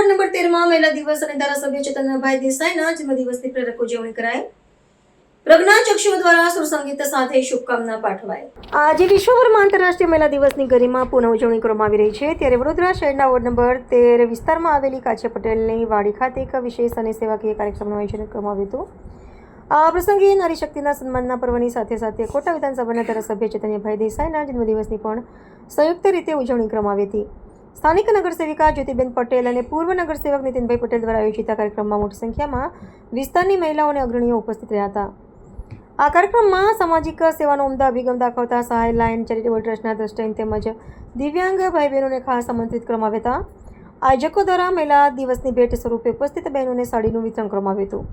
Number 13માં મહિલા દિવસ અને ધારાસભ્ય ચેતનભાઈ દેસાઈના જન્મદિવસની પ્રેરક ઉજવણી કરાઈ. પ્રજ્ઞાચક્ષુઓ દ્વારા સુરસંગીત સાથે શુભકામના પાઠવાઈ. આજે વિશ્વભરમાં આંતરરાષ્ટ્રીય મહિલા દિવસની ગરિમા પુનઃ ઉજવણી કરવામાં આવી રહી છે. ત્યારે વડોદરા શહેરના વોર્ડ નંબર 13 વિસ્તારમાં આવેલી કાછિયા પટેલની વાડી ખાતે એક વિશેષ અને સેવાકીય કાર્યક્રમનું આયોજન કરવામાં આવ્યું હતું. આ પ્રસંગે નારી શક્તિના સન્માનના પર્વની સાથે સાથે કોટા વિધાનસભાના ધારાસભ્ય ચેતનભાઈ દેસાઈના જન્મદિવસની પણ સંયુક્ત રીતે ઉજવણી કરવામાં આવી હતી. સ્થાનિક નગરસેવિકા જ્યોતિબેન પટેલ અને પૂર્વ નગરસેવક નીતિનભાઈ પટેલ દ્વારા આયોજિત આ કાર્યક્રમમાં મોટી સંખ્યામાં વિસ્તારની મહિલાઓ અને અગ્રણીઓ ઉપસ્થિત રહ્યા હતા. આ કાર્યક્રમમાં સામાજિક સેવાનો ઉમદા અભિગમ દાખવતા સહાય લાઇન ચેરિટેબલ ટ્રસ્ટના ટ્રસ્ટી તેમજ દિવ્યાંગ ભાઈ બહેનોને ખાસ આમંત્રિત કરવામાં આવ્યા હતા. આયોજકો દ્વારા મહિલા દિવસની ભેટ સ્વરૂપે ઉપસ્થિત બહેનોને સાડીનું વિતરણ કરવામાં આવ્યું હતું,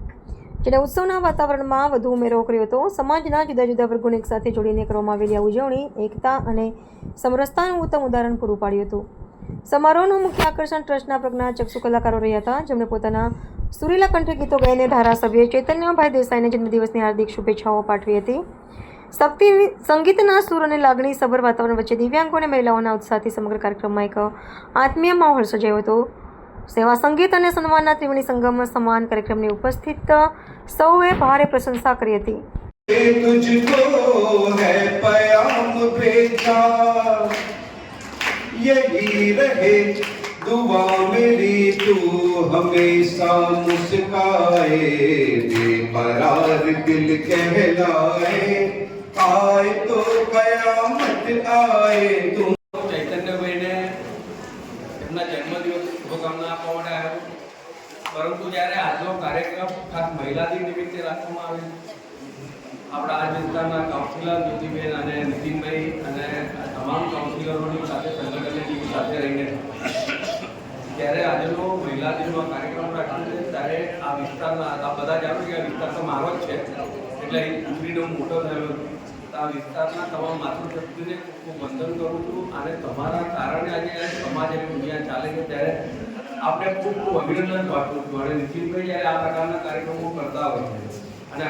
જેને ઉત્સવના વાતાવરણમાં વધુ ઉમેરો કર્યો હતો. સમાજના જુદા જુદા વર્ગોને એકસાથે જોડીને કરવામાં આવેલી આ ઉજવણી એકતા અને સમરસતાનું ઉત્તમ ઉદાહરણ પૂરું પાડ્યું હતું. સમારોહનું મુખ્ય આકર્ષણ ટ્રસ્ટના પ્રજ્ઞાચક્ષુ કલાકારો રહ્યા હતા, જેમણે પોતાના સુરીલા કંઠે ગીતો ગાઈને ધારાસભ્ય ચૈતન્યભાઈ દેસાઈને જન્મદિવસની હાર્દિક શુભેચ્છાઓ પાઠવી હતી. સંગીતના સૂર અને લાગણી સભર વાતાવરણ વચ્ચે દિવ્યાંગો અને મહિલાઓના ઉત્સાહથી સમગ્ર કાર્યક્રમમાં એક આત્મીય માહોલ સર્જાયો હતો. સેવા, સંગીત અને સન્માનના ત્રિવેણી સંગમ સમાન કાર્યક્રમની ઉપસ્થિત સૌએ ભારે પ્રશંસા કરી હતી. यही रहे दुआ मेरी तू हमेशा मुस्काए बेकरार दिल कहलाए आए तो कयामत आए तुम. ચૈતન્યભાઈને એમના જન્મદિવસ શુભકામના આપવા માટે આવ્યો, પરંતુ જ્યારે આજનો કાર્યક્રમ ખાસ મહિલા દિન નિમિત્તે રાખવામાં આવે, આપણા આ વિસ્તારના કાઉન્સિલર જ્યોતિબેન અને નીતિનભાઈ અને તમામ કાઉન્સિલરોની સાથે સંગઠનની ટીમ સાથે રહીને ત્યારે આજનો મહિલા દિનનો કાર્યક્રમ રાખ્યો છે. ત્યારે આ વિસ્તારના આ બધા જાણો કે આ વિસ્તાર તો મારો જ છે, એટલે અહીં ઉતરીને હું મોટો થયેલો છું. આ વિસ્તારના તમામ માતૃશક્તિને ખૂબ વંદન કરું છું, અને તમારા કારણે આજે સમાજ અને દુનિયા ચાલે છે, ત્યારે આપણે ખૂબ ખૂબ અભિનંદન પાઠવું છું. અને નીતિનભાઈ જ્યારે આ પ્રકારના કાર્યક્રમો કરતા હોય છે અને